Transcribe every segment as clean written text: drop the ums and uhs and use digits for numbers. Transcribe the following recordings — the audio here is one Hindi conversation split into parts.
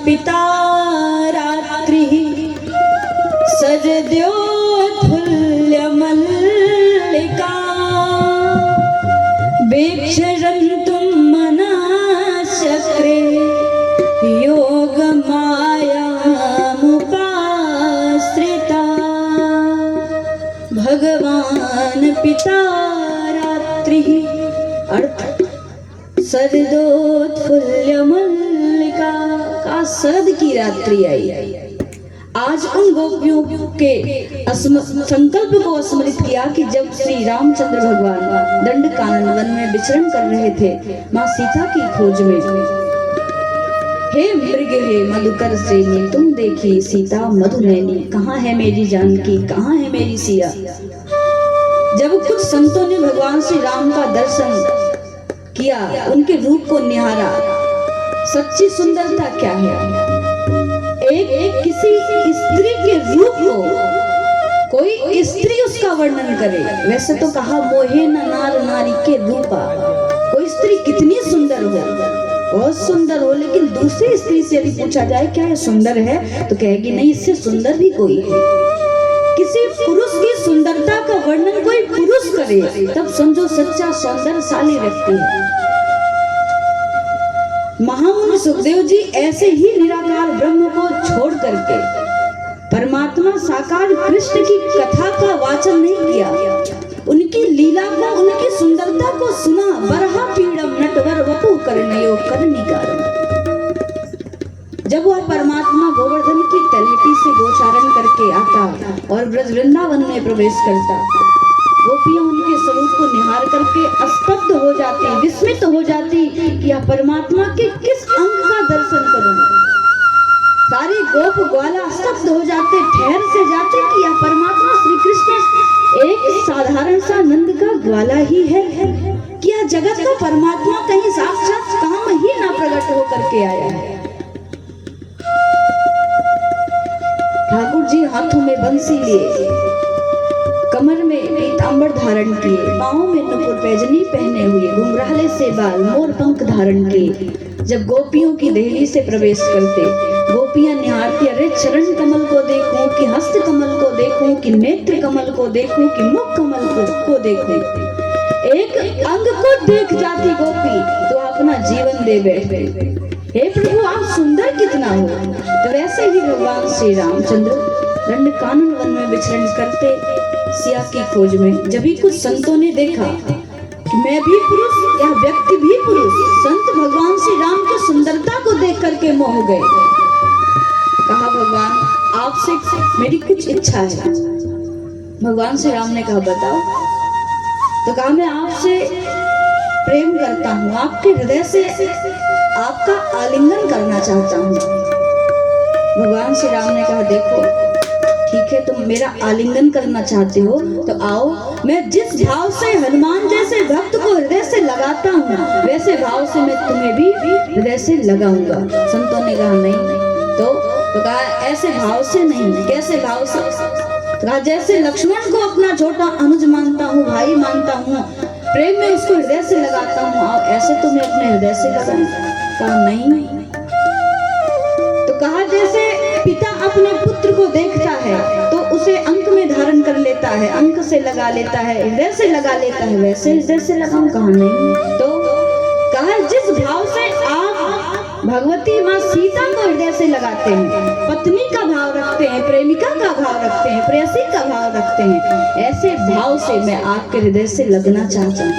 पिता रात्रिः सजद्योत्फुल्लमल्लिका वीक्षरन्तुं मनश्चक्रे योगमायामुपाश्रिता। भगवान पिता रात्रिः अर्थ शरदोत्फुल्लमल्लिका का शरद की रात्रि आई। आज उन गोपियों के संकल्प को स्मृत किया कि जब श्री रामचंद्र भगवान दंडकानन वन में विचरण कर रहे थे माँ सीता की खोज में। हे मृग हे मधुकर श्रेणी तुम देखी सीता मधुनैनी, कहाँ है मेरी जानकी, कहाँ है मेरी सिया। जब कुछ संतों ने भगवान श्री राम का दर्शन किया, उनके रूप को निहारा, सच्ची सुंदरता क्या है। एक किसी स्त्री के रूप को कोई स्त्री उसका वर्णन करे। वैसे तो कहा मोहे न नार नारी के रूपा, कोई स्त्री कितनी सुंदर हो, बहुत सुंदर हो, लेकिन दूसरी स्त्री से यदि पूछा जाए क्या ये सुंदर है तो कहेगी नहीं, इससे सुंदर भी कोई है। किसी पुरुष की सुंदरता का वर्णन कोई पुरुष करे तब समझो सच्चा सौंदर्यशाली व्यक्ति है। महामुनि सुखदेव जी ऐसे ही निराकार ब्रह्म को छोड़ करके परमात्मा साकार कृष्ण की कथा का वाचन नहीं किया, उनकी लीला को, उनकी सुंदरता को सुना। बरहा पीड़म नटवर वपु कर्णयो कर्णिकारम। जब वह परमात्मा गोवर्धन की तलहटी से गोचारण करके आता और ब्रज वृंदावन में प्रवेश करता, गोपियां उनके स्वरूप को निहार करके स्तब्ध हो जाती, विस्मित हो जाती कि यह परमात्मा के किस अंग का दर्शन करूं। सारी गोप ग्वाला स्तब्ध हो जाते, ठहर से जाते कि यह परमात्मा श्री कृष्ण एक साधारण सा नंद का ग्वाला ही है कि यह जगत का परमात्मा कहीं साक्षात काम ही ना प्रकट हो करके आया है। ठाकुर जी हाथों में बंसी लिए, कमर में पीतांबर धारण किए, पांवों में नुपुर पैजनी पहने हुए, घुंघराले से बाल, मोर पंख धारण किए, जब गोपियों की देहली से प्रवेश करते, गोपियां निहारती, अरे चरण कमल को देखूं कि हस्त कमल को देखूं कि नेत्र कमल को देखूं कि मुख कमल को देखूं। एक अंग को देख जाती गोपी तो अपना जीवन दे बैठे। हे प्रभु आप सुंदर कितना हो। तो वैसे ही भगवान श्री रामचंद्र दंडकानन वन में विचरण करते सिया की खोज में। जब भी कुछ संतों ने देखा कि मैं भी पुरुष, यह व्यक्ति भी पुरुष, संत भगवान श्री राम की सुंदरता को देख करके मोह गए। कहा भगवान आपसे मेरी कुछ इच्छा है। भगवान श्री राम ने कहा बताओ। तो कहा मैं आपसे प्रेम करता हूँ, आपके हृदय से आपका आलिंगन करना चाहता हूँ। भगवान श्री राम ने कहा देखो ठीक है, तुम मेरा आलिंगन करना चाहते हो तो आओ, मैं जिस भाव से हनुमान जैसे भक्त को हृदय से लगाता हूँ वैसे भाव से मैं तुम्हें भी हृदय से लगाऊंगा। संतों ने कहा नहीं। तो कहा ऐसे भाव से नहीं। कैसे भाव से? कहा जैसे लक्ष्मण को अपना छोटा अनुज मानता हूँ, भाई मानता हूँ, प्रेम में उसको हृदय से लगाता हूँ, आओ ऐसे तुम्हें अपने हृदय से लगाऊंगा। कहा नहीं। तो कहा जैसे पिता अपने पुत्र को देखता है तो उसे अंक में धारण कर लेता है, अंक से लगा लेता है, हृदय से लगा लेता है, वैसे हृदय से लगाऊं। कहा नहीं। तो कहा जिस भाव से आप भगवती माँ सीता को हृदय से लगाते हैं, पत्नी का भाव रखते हैं, प्रेमिका का भाव रखते हैं, प्रेयसी का भाव रखते हैं, ऐसे भाव से मैं आपके हृदय से लगना चाहता हूँ।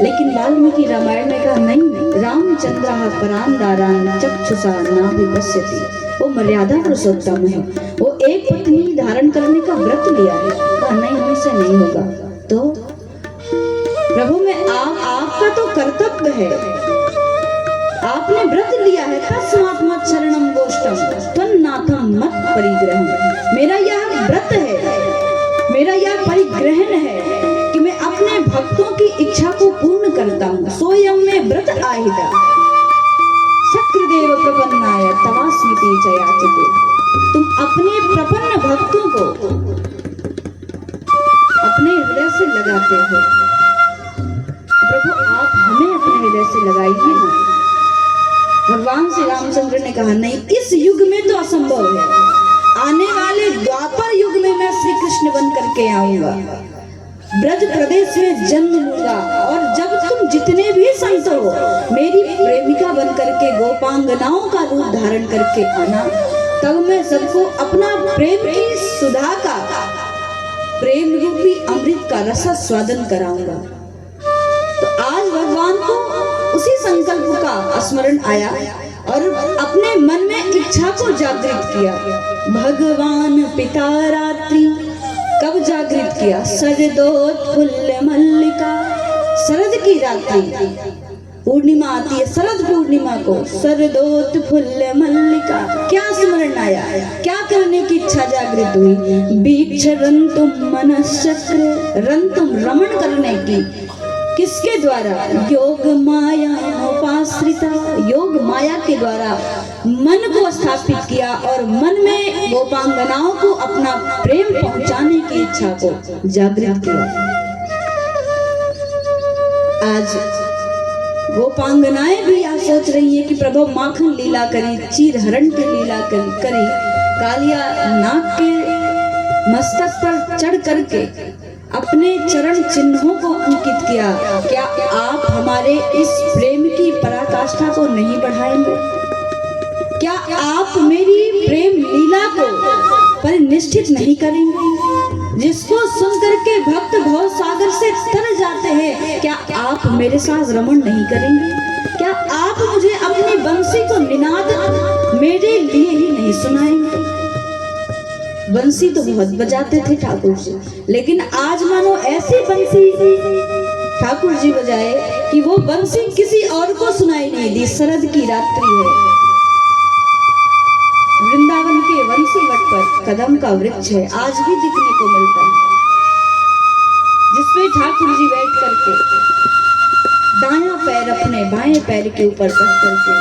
लेकिन वाल्मीकि रामायण में कहा नहीं, रामचंद्रः परान दारान चक्षुषा नाभिपश्यति। वो मर्यादा पुरुषोत्तम है, वो एक पत्नी धारण करने का व्रत लिया है। कहा नहीं हमसे नहीं होगा। तो प्रभु मैं आपका तो कर्तव्य है, आपने व्रत लिया है, तस्मात् मत् शरणं गोष्ठं त्वन्नाथं मत् परिग्रहम्। मेरा यह व्रत है, मेरा यह परिग्रहण है कि मैं अपने भक्तों की इच्छा को पूर्ण करता हूँ। सोयम में व्रत आहिता शक्रदेव प्रपन्नाय तवास्मिति च याचते। तुम अपने प्रपन्न भक्तों को अपने हृदय से लगाते हो, प्रभु आप हमें अपने हृदय से लगाइए ना। भगवान श्री रामचंद्र ने कहा नहीं, इस युग में तो असंभव है, आने वाले द्वापर युग में मैं श्री कृष्ण बन करके आऊंगा, ब्रज प्रदेश में जन्म लूंगा, और जब तुम जितने भी संत हो मेरी प्रेमिका बन करके गोपांगनाओं का रूप धारण करके आना, तब मैं सबको अपना प्रेम की सुधा का, प्रेम रूपी अमृत का रसा स्वादन कराऊंगा। तो आज भगवान को उसी संकल्प का स्मरण आया और अपने मन में इच्छा को जागृत किया। भगवान पिता रात्रि कब जागृत किया? शरदोत्फुल्ल मल्लिका, शरद की रात्रि, पूर्णिमा आती है शरद पूर्णिमा को, शरदोत्फुल्ल मल्लिका, क्या स्मरण आया, क्या करने की इच्छा जागृत हुई? बीक्ष रंतुम मनश्चक्र, रंतुम रमण करने की, किसके द्वारा? योग माया उपाश्रिता, योग माया के द्वारा मन को स्थापित किया और मन में गोपांगनाओं को अपना प्रेम पहुंचाने की इच्छा को जागृत किया। आज गोपांगनाएं भी यह सोच रही है कि प्रभु माखन लीला करी, चीर हरण की लीला करी, कालिया नाग के मस्तक पर चढ़ करके अपने चरण चिन्हों को अंकित किया। क्या आप हमारे इस प्रेम की पराकाष्ठा को नहीं बढ़ाएंगे? क्या आप मेरी प्रेम लीला को परिनिष्ठित नहीं करेंगे? जिसको सुन करके भक्त भव सागर से तर जाते हैं, क्या आप मेरे साथ रमण नहीं करेंगे? क्या आप मुझे अपनी बंसी को निनाद मेरे लिए ही नहीं सुनाएंगे? बंसी तो बहुत बजाते थे ठाकुर जी, लेकिन आज मानो ऐसी बंसी ठाकुर जी बजाए कि वो बंसी किसी और को सुनाई नहीं दी। शरद की रात्रि है, वृंदावन के वंशी वट पर कदम का वृक्ष है, आज भी दिखने को मिलता है, जिसपे ठाकुर जी बैठ करके दायां पैर अपने बाएं पैर के ऊपर रख करके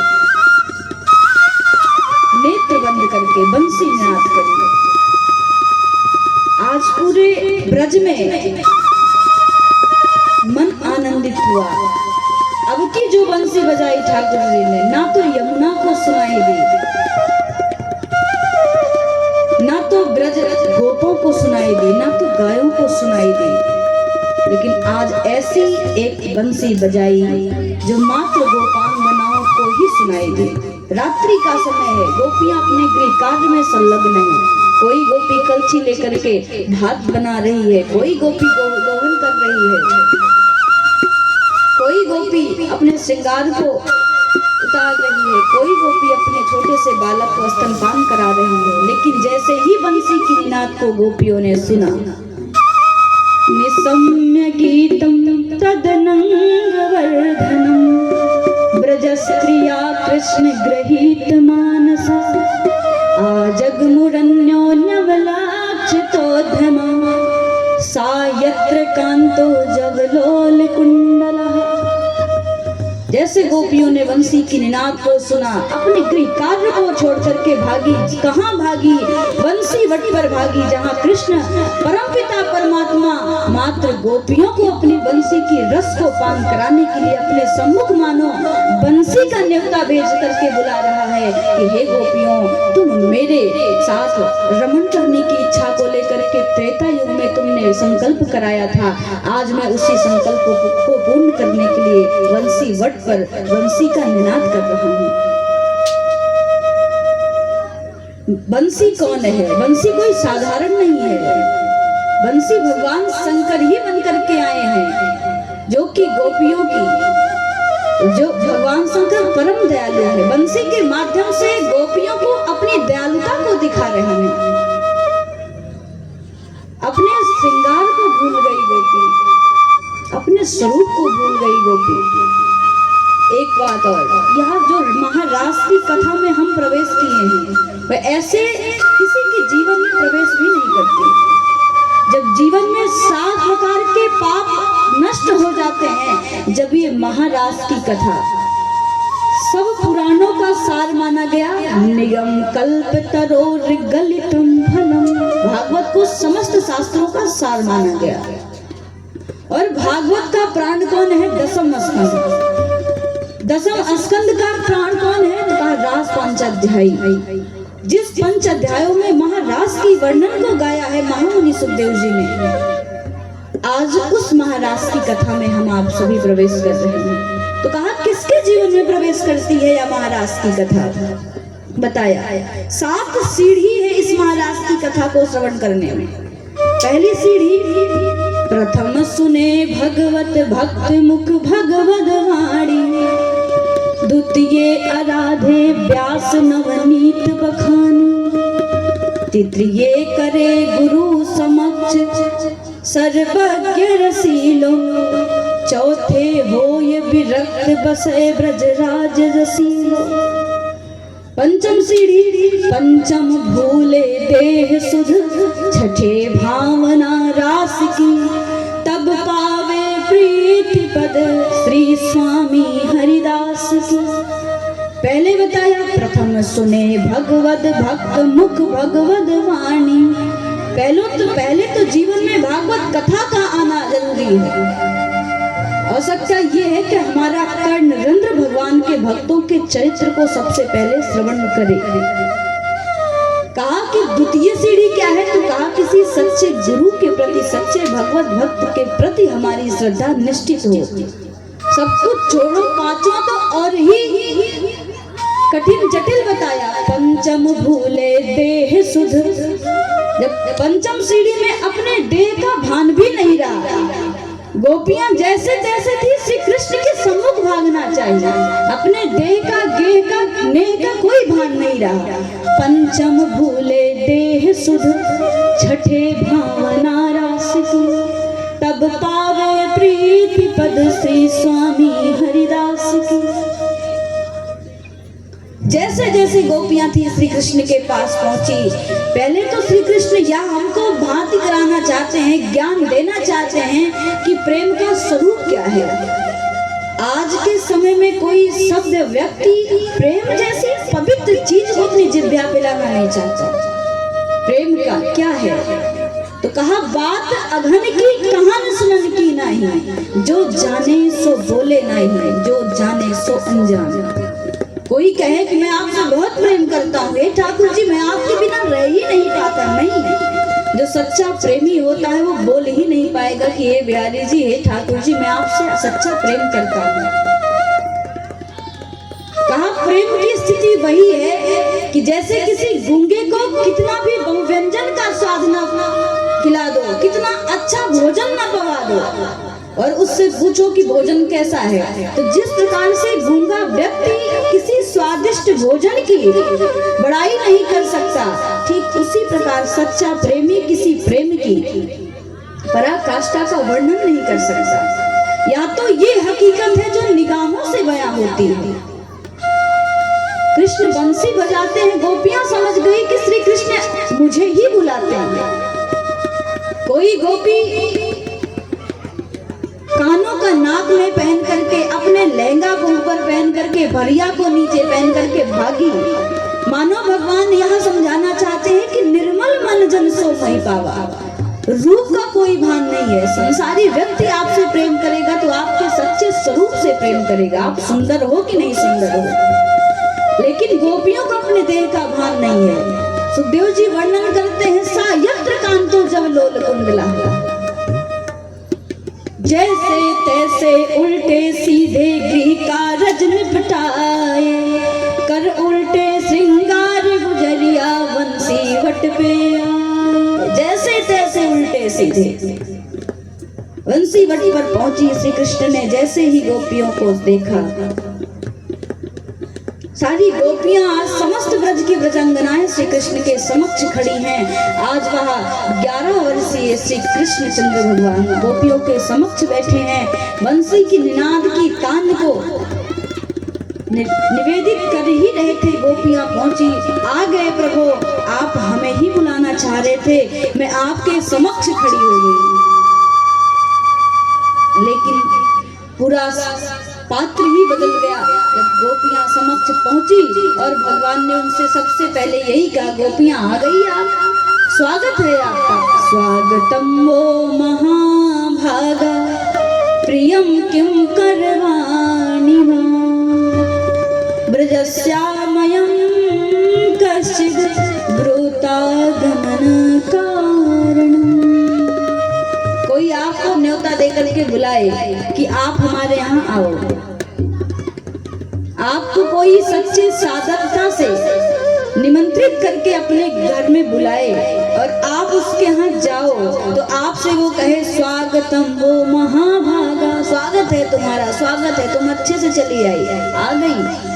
नेत्र बंद करके बंसी नाद करेंगे। आज पूरे ब्रज में मन आनंदित हुआ। अब की जो बंसी बजाई ठाकुर जी ने, ना तो यमुना को सुनाई दी, ना तो ब्रज गोपों को सुनाई दी, ना तो गायों को सुनाई दी, लेकिन आज ऐसी एक बंसी बजाई जो मात्र गोपांगनाओं को ही सुनाई दी। रात्रि का समय है, गोपियां अपने गृह कार्य में संलग्न हैं। कोई गोपी कलछी लेकर के भात बना रही है, कोई गोपी दोहन कर रही है, कोई गोपी अपने श्रृंगार को उतार रही है, कोई गोपी अपने छोटे से बालक को स्तनपान करा रही है। लेकिन जैसे ही बंसी की निनाद को गोपियों ने सुना, निसम्य गीतम तदनंग वर्धनम ब्रजस्त्रिया कृष्ण गृहीत मानसा आजगमुरन्योन्यवलाक्षितोद्धमा सा यत्र कांतो जगलोल कुंडलः। जैसे गोपियों ने बंसी की निनाद को सुना, अपने गृह कार्य को छोड़ करके भागी। कहाँ भागी? बंसी वट पर भागी, जहाँ कृष्ण परमपिता परमात्मा मात्र गोपियों को अपनी बंसी की रस को पान कराने के लिए अपने सम्मुख मानो बंसी का न्योता भेज करके बुला रहा है कि हे गोपियों, तुम मेरे साथ रमण करने की इच्छा को लेकर के त्रेता युग में तुमने संकल्प कराया था। आज मैं उसी संकल्प को पूर्ण करने के लिए बंसी वट पर बंसी का निनाद कर रहा हूँ। बंसी कौन है? बंसी कोई साधारण नहीं है। बंसी भगवान शंकर ही बन करके आए हैं, जो कि गोपियों की, जो भगवान शंकर परम दयालु है। बंसी के माध्यम से गोपियों को अपनी दयालुता को दिखा रहे हैं। अपने श्रृंगार को भूल गई गोपी, अपने स्वरूप को भूल गई गोपी। एक बात और, यहाँ जो महारास की कथा में हम प्रवेश किए हैं, वह ऐसे किसी के जीवन में प्रवेश भी नहीं करते। जब जीवन में 7 प्रकार के पाप नष्ट हो जाते हैं, जब ये महारास की कथा सब पुराणों का सार माना गया, निगम कल्प तरो गलितम फलम, भागवत को समस्त शास्त्रों का सार माना गया। और भागवत का प्राण कौन है? दशम स्कंद। दसम स्कंद का प्राण कौन है? तो कहा रास पंचाध्यायी। जिस पंच अध्यायों में महारास की वर्णन को गाया है महामुनि सुखदेव जी ने, आज उस महारास की कथा में हम आप सभी प्रवेश कर रहे हैं। तो कहा किसके जीवन में प्रवेश करती है यह महारास की कथा? बताया 7 सीढ़ी है इस महारास की कथा को श्रवण करने में। पहली सीढ़ी, प्रथम सुने भगवत भक्त मुख भगवद वाणी, द्वितीय आराधे व्यास नवनीत बखानी, तृतीय करे गुरु समक्ष सर्वज्ञ रसीलो, चौथे होय विरक्त बसे ब्रजराज रसीलो। पंचम सीढ़ी, पंचम भूले देह सुध, छठे भावना रास की, तब पावे प्रीति पद श्री स्वामी हरिदास की। पहले बताया प्रथम सुने भगवत भक्त मुख भगवद वाणी। पहले तो जीवन में भागवत कथा का आना जरूरी है। आवश्यकता ये है कि हमारा कर्ण रंध्र भगवान के भक्तों के चरित्र को सबसे पहले श्रवण करे। कहा कि द्वितीय सीढ़ी क्या है? तो कहा किसी सच्चे गुरु के प्रति, सच्चे भगवत भक्त के प्रति हमारी श्रद्धा निश्चित हो। सब कुछ छोड़ो, पांचों तो और ही कठिन जटिल बताया। पंचम भूले देह सुध, जब पंचम सीढ़ी में अपने देह का भान भी नहीं रहा, गोपियां जैसे तैसे थी, श्री कृष्ण के सम्मुख भागना चाहिए, अपने देह का गेह का नेह का कोई भान नहीं रहा। पंचम भूले देह सुध, छठे भावना रास की, तब पावे प्रीति पद श्री स्वामी हरिदास की। जैसे जैसे गोपियां थी श्री कृष्ण के पास पहुंची, पहले तो श्री कृष्ण या हमको भांति कराना चाहते हैं, ज्ञान देना चाहते हैं कि प्रेम का स्वरूप क्या है। आज के समय में कोई शब्द व्यक्ति प्रेम जैसी पवित्र चीज को अपनी जिह्वा पे लाना नहीं चाहता। प्रेम का क्या है? तो कहा बात अघन की कहान सुनन की नहीं, जो जाने सो बोले नहीं, जो जाने सो अनजान। कोई कहे कि मैं आपसे बहुत प्रेम करता हूँ, हे ठाकुर जी मैं आपके बिना रह ही नहीं पाता, नहीं। जो सच्चा प्रेमी होता है वो बोल ही नहीं पाएगा कि हे बिहारी जी, हे ठाकुर जी मैं आपसे सच्चा प्रेम करता हूँ। कहा प्रेम की स्थिति वही है कि जैसे किसी गूंगे को कितना भी बहुव्यंजन का स्वाद न खिला दो, कितना अच्छा भोजन न पवा दो और उससे पूछो कि भोजन कैसा है, तो जिस प्रकार से गूंगा व्यक्ति किसी स्वादिष्ट भोजन की बड़ाई नहीं कर सकता, ठीक उसी प्रकार सच्चा प्रेमी किसी प्रेम की पराकाष्ठा का वर्णन नहीं कर सकता। या तो ये हकीकत है जो निगाहों से बयां होती है। कृष्ण बंसी बजाते हैं, गोपियां समझ गई कि श्री कृष्ण मुझे ही बुलाते हैं। कोई गोपी कानों का नाक में पहन करके, अपने लहंगा को ऊपर पहन करके, भरिया को नीचे पहन करके भागी, मानो भगवान यहाँ समझाना चाहते हैं कि निर्मल मन जन सो नहीं पावा। रूप का कोई भान नहीं है। संसारी व्यक्ति आपसे प्रेम करेगा तो आपके सच्चे स्वरूप से प्रेम करेगा, आप सुंदर हो कि नहीं सुंदर हो। लेकिन गोपियों को अपने देह का भान नहीं है। सुखदेव जी वर्णन करते हैं, सा यत्र कांतो जब लोल कुंडला, जैसे तैसे उल्टे सीधे गृह कारज निपटाए, कर उल्टे श्रृंगार गुजरिया बंसी वट पे आए। जैसे तैसे उल्टे सीधे बंसी वट पर पहुंची श्री कृष्ण ने। जैसे ही गोपियों को देखा, सारी गोपियां आज समस्त ब्रज की ब्रजांगनाएं श्री कृष्ण के समक्ष खड़ी हैं। आज वहां 11 वर्षीय श्री कृष्ण चंद्र भगवान गोपियों के समक्ष बैठे हैं। बंसी की निनाद की तान को निवेदित कर ही रहे थे। गोपियां पहुंची, आ गए प्रभु, आप हमें ही बुलाना चाह रहे थे, मैं आपके समक्ष खड़ी हो गई। लेकिन पूरा पात्र ही बदल गया जब गोपियां समक्ष पहुंची और भगवान ने उनसे सबसे पहले यही कहा, गोपियां आ गई, आप स्वागत है आपका। स्वागतम वो महाभागा प्रियम किम करवाणि मां। ब्रजस्यामयं कश्चिद् ब्रूतागमन कारणम्। कोई आपको न्योता देकर के बुलाए कि आप हमारे यहाँ आओ, आपको कोई सच्ची साधकता से निमंत्रित करके अपने घर में बुलाए और आप उसके यहाँ जाओ तो आपसे वो कहे स्वागतम वो महाभागा, स्वागत है तुम्हारा, स्वागत है, तुम अच्छे से चली आई, आ गई।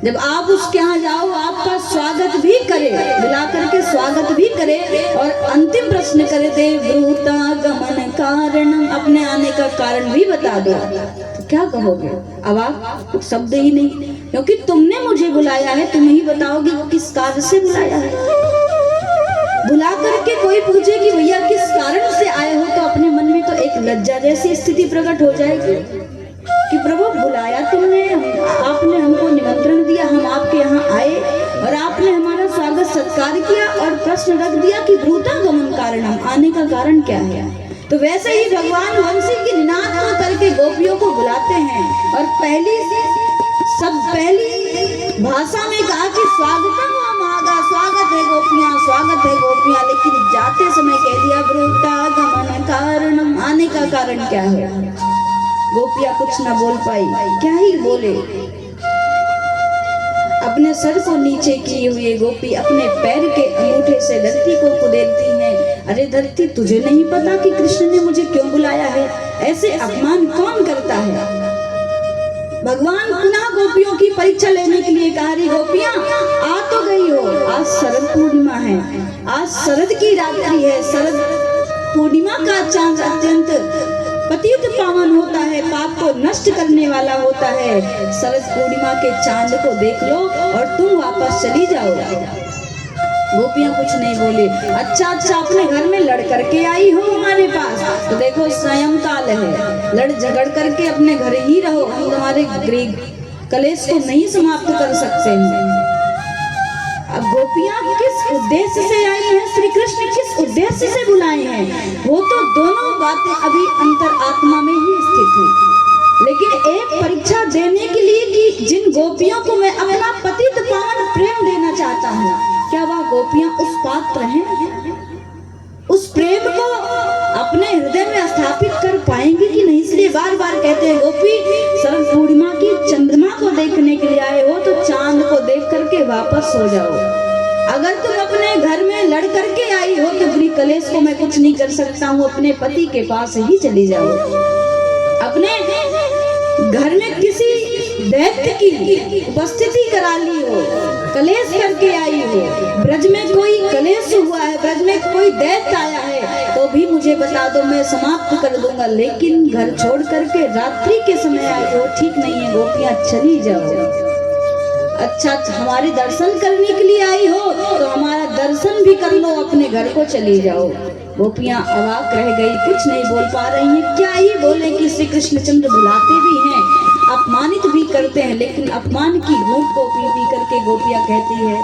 जब आप उसके यहाँ जाओ आपका स्वागत भी करे, बुला करके स्वागत भी करे और अंतिम प्रश्न करे दे ब्रूतागमन कारणम, अपने आने का कारण भी बता दो, तो क्या कहोगे? अब आप शब्द ही नहीं, क्योंकि तुमने मुझे बुलाया है, तुम ही बताओगे किस कार्य से बुलाया है। बुला करके कोई पूछे कि भैया किस कारण से आए हो, तो अपने मन में तो एक लज्जा जैसी स्थिति प्रकट हो जाएगी कि प्रभु बुलाया तुमने, आपने हमको निमंत्रण दिया, हम आपके यहाँ आए और आपने हमारा स्वागत सत्कार किया और प्रश्न रख दिया कि ब्रूतागमन कारणम, आने का कारण क्या है। तो वैसे ही भगवान वंशी की निनाद को करके गोपियों को बुलाते हैं और पहली भाषा में कहा कि स्वागतम महागा, स्वागत है गोपियां, स्वागत है गोपियां, लेकिन जाते समय कह दिया ब्रूतागमन कारणम, आने का कारण क्या है। गोपियां कुछ ना बोल पाई, क्या ही बोले। अपने सर को नीचे किए हुए गोपी अपने पैर के अंगूठे से धरती को कुदेलती हैं। अरे धरती, तुझे नहीं पता कि कृष्ण ने मुझे क्यों बुलाया है? ऐसे अपमान कौन करता है? भगवान पुनः गोपियों की परीक्षा लेने के लिए कहा, रे गोपियां आ तो गई हो, आज शरद पूर्णिमा है, आज शरद की रात्रि है, शरद पूर्णिमा का चांद अत्यंत पतित पावन होता है, पाप को नष्ट करने वाला होता है। शरद पूर्णिमा के चांद को देख लो और तुम वापस चली जाओ। गोपियां कुछ नहीं बोली। अच्छा अपने घर में लड़ करके आई हो हमारे पास, तो देखो स्वयं काल है, लड़ झगड़ करके अपने घर ही रहो, हम तुम्हारे कलेश को नहीं समाप्त कर सकते हैं। अब गोपियां किस उद्देश्य से आई हैं, श्री कृष्ण किस उद्देश्य से बुलाए हैं, वो तो दोनों बातें अभी अंतर आत्मा में ही स्थित हैं। लेकिन एक परीक्षा देने के लिए कि जिन गोपियों को मैं अपना पतित पावन प्रेम देना चाहता हूँ, क्या वह गोपियां उस पात्र हैं? उस प्रेम को अपने हृदय में स्थापित कर पाएंगी कि नहीं? इसलिए बार बार कहते हैं गोपी शरद पूर्णिमा की चंद्रमा को देखने के लिए आए हो तो चांद को देख करके वापस हो जाओ। अगर तुम अपने घर में लड़ करके आई हो तो बुरी कलेश को मैं कुछ नहीं कर सकता हूँ, अपने पति के पास ही चली जाओ। अपने घर में किसी दैत्य की उपस्थिति करा ली हो, कलेश करके आई हो, ब्रज में कोई कलेश हुआ है, ब्रज में कोई दैत्य आया है, तो भी मुझे बता दो, मैं समाप्त कर दूंगा। लेकिन घर छोड़ करके रात्रि के समय आई हो, ठीक नहीं है गोपियां, चली जाओ। अच्छा हमारे दर्शन करने के लिए आई हो तो हमारा दर्शन भी कर लो, अपने घर को चली जाओ। गोपियां अवाक रह गई, कुछ नहीं बोल पा रही हैं। क्या ही बोले कि श्री कृष्णचंद्र बुलाते भी हैं, अपमानित भी करते हैं, लेकिन अपमान की घूंट को पी पी करके गोपियां कहती है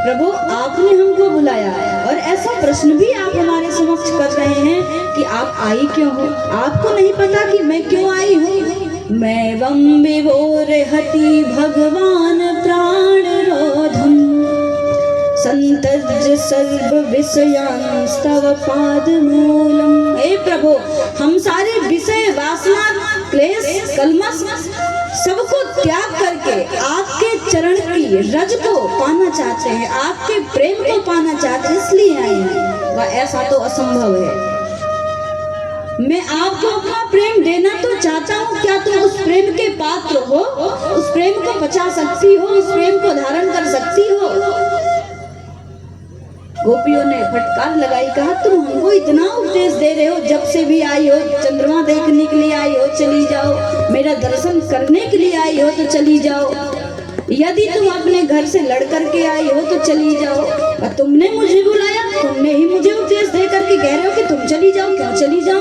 प्रभु आपने हमको बुलाया और ऐसा प्रश्न भी आप हमारे समक्ष कर रहे हैं कि आप आई क्यों हो? आपको नहीं पता कि मैं क्यों आई हूँ? मैं वम विभोर हति भगवान प्राण रोधम संतज सर्व विषयांस्तव पाद मूलम। हे प्रभु हम सारे विषय वासना क्लेश कलमश सबको त्याग करके आपके चरण की रज को पाना चाहते हैं, आपके प्रेम को पाना चाहते हैं, इसलिए आए हैं। वह ऐसा तो असंभव है। मैं आपको अपना प्रेम देना तो चाहता हूँ, क्या तुम उस प्रेम के पात्र हो? उस प्रेम को बचा सकती हो? उस प्रेम को धारण कर सकती हो? गोपियों ने फटकार लगाई, कहा तुम हमको इतना उपदेश दे रहे हो, जब से भी आई हो, चंद्रमा देखने के लिए आई हो चली जाओ, मेरा दर्शन करने के लिए आई हो तो चली जाओ, यदि तुम अपने घर से लड़ करके आई हो तो चली जाओ, और तुमने मुझे बुलाया, तुमने ही मुझे उपदेश दे करके कह रहे हो कि तुम चली जाओ, क्यों चली जाओ?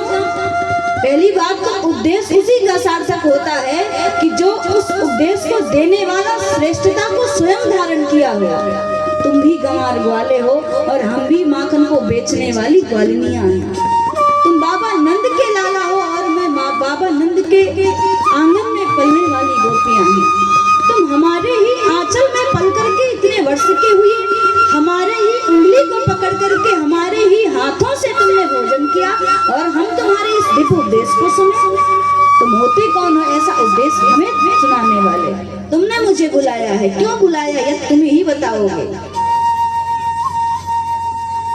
पहली बात तो उद्देश्य उसी का सार्थक होता है कि जो उस उपदेश को देने वाला श्रेष्ठता को स्वयं धारण किया हुआ। तुम भी गंवार ग्वाले हो और हम भी माखन को बेचने वाली ग्वालिनियां हैं। तुम बाबा नंद के लाला हो और मैं बाबा नंद के आंगन में पलने वाली गोपियां हैं। तुम हमारे ही आंचल में पल करके इतने वर्ष के हुए, हमारे ही उंगली को पकड़ करके हमारे ही हाथों से तुमने भोजन किया, और हम तुम्हारे इस दिव्य उपदेश को सुने। तुम होते कौन हो ऐसा उपदेश हमें सुनाने वाले? तुमने मुझे बुलाया है, क्यों बुलाया यह तुम ही बताओगे।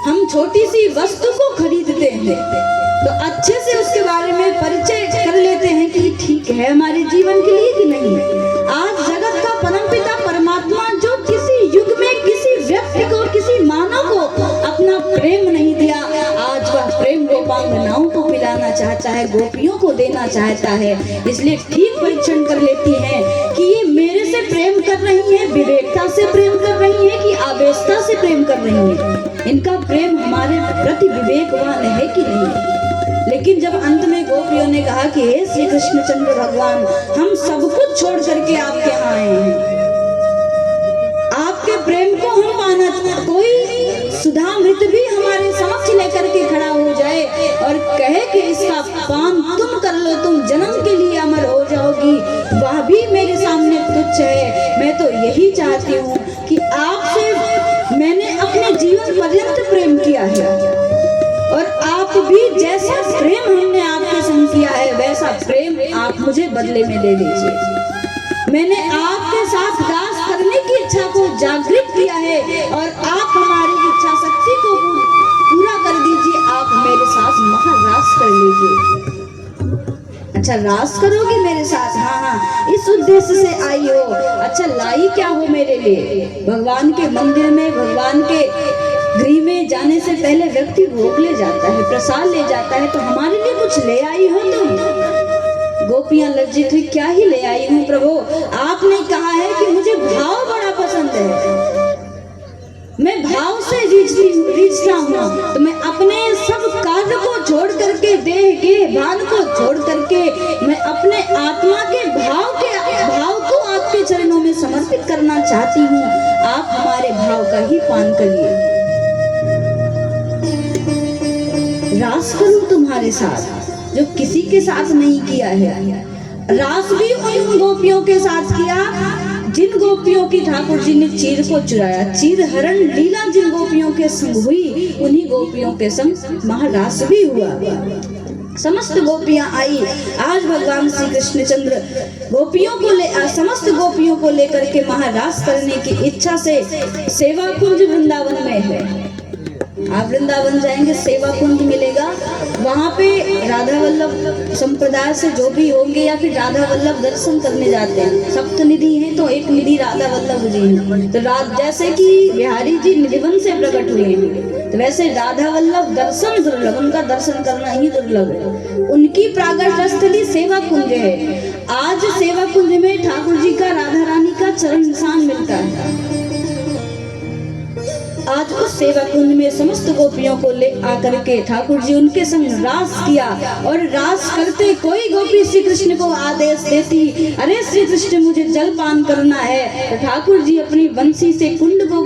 हम छोटी सी वस्तु को खरीदते हैं तो अच्छे से उसके बारे में परिचय कर लेते हैं कि ठीक है हमारे जीवन के लिए कि नहीं। आज जगत का परमपिता परमात्मा जो किसी युग में किसी व्यक्ति को, किसी मानव को अपना प्रेम नहीं दिया, आज वह प्रेम गोपांगनाओं को पिलाना चाहता है, गोपियों को देना चाहता है। इसलिए ठीक परीक्षण कर लेती हैं कि ये मेरे से प्रेम कर रही है, विवेकता से प्रेम कर रही है कि आवेशता से प्रेम कर रही है, इनका प्रेम हमारे प्रति विवेकवान है कि नहीं। लेकिन जब अंत में गोपियों ने कहा कि हे श्री कृष्ण चंद्र भगवान, हम सब कुछ छोड़ करके आपके यहाँ आए हैं, आपके प्रेम को हम पाना, कोई सुधामृत भी हमारे समक्ष लेकर के खड़ा हो जाए और कहे कि इसका पान तुम कर लो, तुम जन्म के लिए अमर हो जाओगी, वह भी मेरे सामने तुच्छ है। मैं तो यही चाहती हूँ कि आपसे मैंने अपने जीवन पर्यंत प्रेम किया है, और आप भी जैसा प्रेम हमने आपके संग किया है वैसा प्रेम आप मुझे बदले में दे दीजिए। मैंने आपके साथ दास करने की इच्छा को जागृत किया है, और आप हमारी इच्छा शक्ति को पूरा कर दीजिए, आप मेरे साथ महारास कर लीजिए। अच्छा, रास करोगी मेरे साथ? हाँ हाँ, इस उद्देश्य से आई हो। अच्छा, लाई क्या हो मेरे लिए? भगवान के मंदिर में, भगवान के गृह में जाने से पहले व्यक्ति भोग ले जाता है, प्रसाद ले जाता है, तो हमारे लिए कुछ ले आई हो तुम? गोपियां लज्जित हुई, क्या ही ले आई हूँ प्रभु, आपने कहा है कि मुझे भाव बड़ा पसंद है, मैं भाव से रीझता हूँ, तो मैं अपने सब कार्य को छोड़ करके, देह के भान को छोड़ करके, मैं अपने आत्मा के भाव को आपके चरणों में समर्पित करना चाहती हूँ। आप हमारे भाव का ही पान करिए। रास करूं तुम्हारे साथ जो किसी के साथ नहीं किया है। रास भी उन गोपियों के साथ किया जिन गोपियों की ठाकुर जी ने चीर को चुराया। चीर हरण लीला जिन गोपियों के संग हुई, उन्हीं गोपियों के संग महारास भी हुआ। समस्त गोपियां आई। आज भगवान श्री कृष्ण चंद्र गोपियों को समस्त गोपियों को लेकर के महारास करने की इच्छा से सेवा कुंज वृंदावन में है। आप वृंदावन जाएंगे, सेवा कुंज मिलेगा, वहाँ पे राधा वल्लभ संप्रदाय से जो भी होंगे या फिर राधा वल्लभ दर्शन करने जाते हैं। सप्तनिधि हैं तो एक निधि राधा वल्लभ जी हैं। तो जैसे कि बिहारी जी निधिवन से प्रकट हुए हैं, तो वैसे राधा वल्लभ दर्शन दुर्लभ, उनका दर्शन करना ही दुर्लभ है। उनकी प्रागट स्थली सेवा कुंज है। आज सेवा कुंज में ठाकुर जी का, राधा रानी का चरण निशान मिलता है। आज उस सेवा कुंज में समस्त गोपियों को ले आकर के ठाकुर जी उनके संग रास किया, और रास करते कोई गोपी श्री कृष्ण को आदेश देती, अरे श्री कृष्ण मुझे जल पान करना है, तो ठाकुर जी अपनी बंसी से कुंड को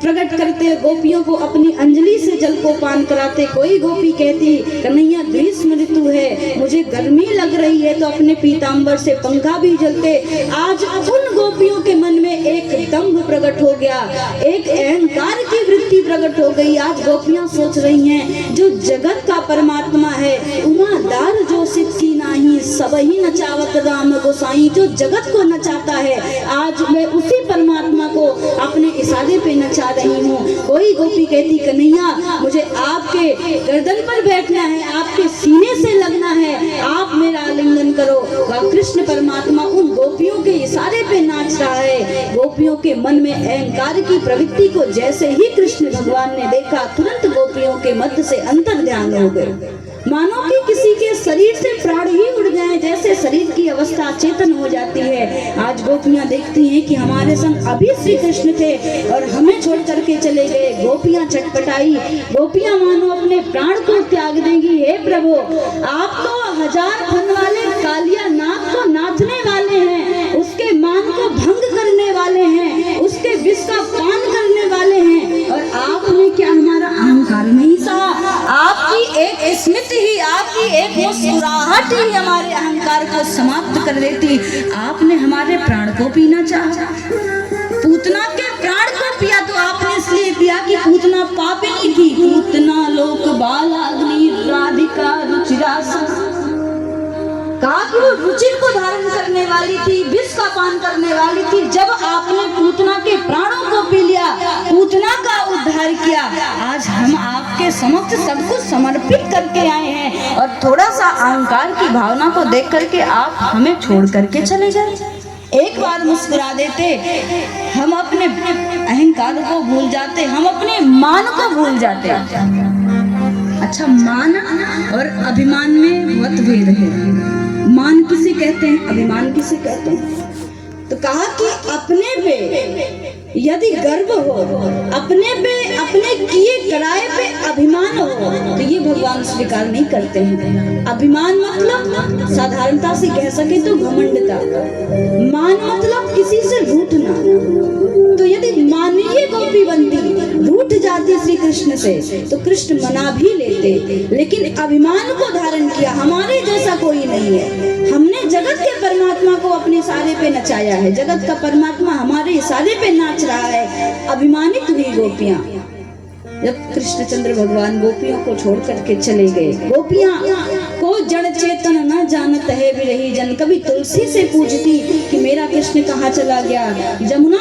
प्रकट करते, गोपियों को अपनी अंजलि से जल को पान कराते। कोई गोपी कहती, कन्हैया ग्रीष्म ऋतु है, मुझे गर्मी लग रही है, तो अपने पीतांबर से पंखा भी जलते। आज उन गोपियों के मन में एक दंभ प्रकट हो गया, एक अहंकार की वृत्ति प्रकट हो गई। आज गोपियां सोच रही हैं, जो जगत का परमात्मा है, उमादार जो सिद्ध की नाही, सब ही नचावत राम गोसाई, जो जगत को नचाता है, आज मैं उसी परमात्मा को अपने इशारे पे नचा रही हूँ। कोई गोपी कहती, कन्हैया मुझे आपके गर्दन पर बैठना है, आपके सीने से लगना है, आप मेरा आलिंगन करो। वह कृष्ण परमात्मा उन गोपियों के इशारे पे नाच रहा है। गोपियों के मन में अहंकार की प्रवृत्ति को जैसे ही कृष्ण भगवान ने देखा, तुरंत गोपियों के मध्य से अंतर ध्यान हो गए, मानो कि किसी के शरीर से प्राण ही उड़ जाए, जैसे शरीर की अवस्था चेतन हो जाती है। आज गोपियां देखती हैं कि हमारे संग अभी श्री कृष्ण थे और हमें छोड़ करके चले गए। गोपियां छटपटाई, गोपियां मानो अपने प्राण को त्याग देंगी। हे प्रभु, आप तो 1000 फन वाले कालिया नाग को नाचने वाले हैं, उसके मान को भंग करने वाले हैं, उसके विष का पान करने वाले हैं, और आपने क्या हमारा अहंकार नहीं सहा? आपकी एक स्मृति ही, आपकी की एक मुस्कुराहट ही हमारे अहंकार को समाप्त कर देती। आपने हमारे प्राण को पीना चाहा, पूतना के प्राण को पिया तो आपने इसलिए पिया कि पूतना पापिनी थी। पूतना लोक बालाग्नि राधिका रुचिरासा, कहा कि वो रुचिर को धारण करने वाली थी, विष का पान करने वाली थी। जब आपने पूतना के प्राणों को पी लिया, पूतना का उद्धार किया, आज हम आपके समक्ष सब कुछ समर्पित करके आए हैं और थोड़ा सा अहंकार की भावना को देख करके आप हमें छोड़ करके चले जाए। एक बार मुस्कुरा देते, हम अपने अहंकार को भूल जाते, हम अपने मान को भूल जाते। अच्छा, मान और अभिमान में बहुत भेद है। मान किसे कहते हैं, अभिमान किसे कहते हैं? तो कहा कि अपने पे यदि गर्व हो, अपने पे अपने किए कराए पे अभिमान हो, तो ये भगवान स्वीकार नहीं करते हैं। अभिमान मतलब साधारणता से कह सके तो घमंडता, मान मतलब किसी से रूठना। तो यदि माननीय गोपी बनती, रूठ जाती श्री कृष्ण से, तो कृष्ण मना भी लेते, लेकिन अभिमान को धारण किया। हमारे जैसा कोई नहीं है, हमने जगत के परमात्मा को अपने सारे पे नचाया है, जगत का परमात्मा हमारे सारे पे नाच रहा है। अभिमानित हुई गोपियां। जब कृष्णचंद्र भगवान गोपियों को छोड़ करके चले गए, गोपियां को जड़ चेतन न जानत है विरही जन, कभी तुलसी से पूछती कि मेरा कृष्ण कहाँ चला गया, जमुना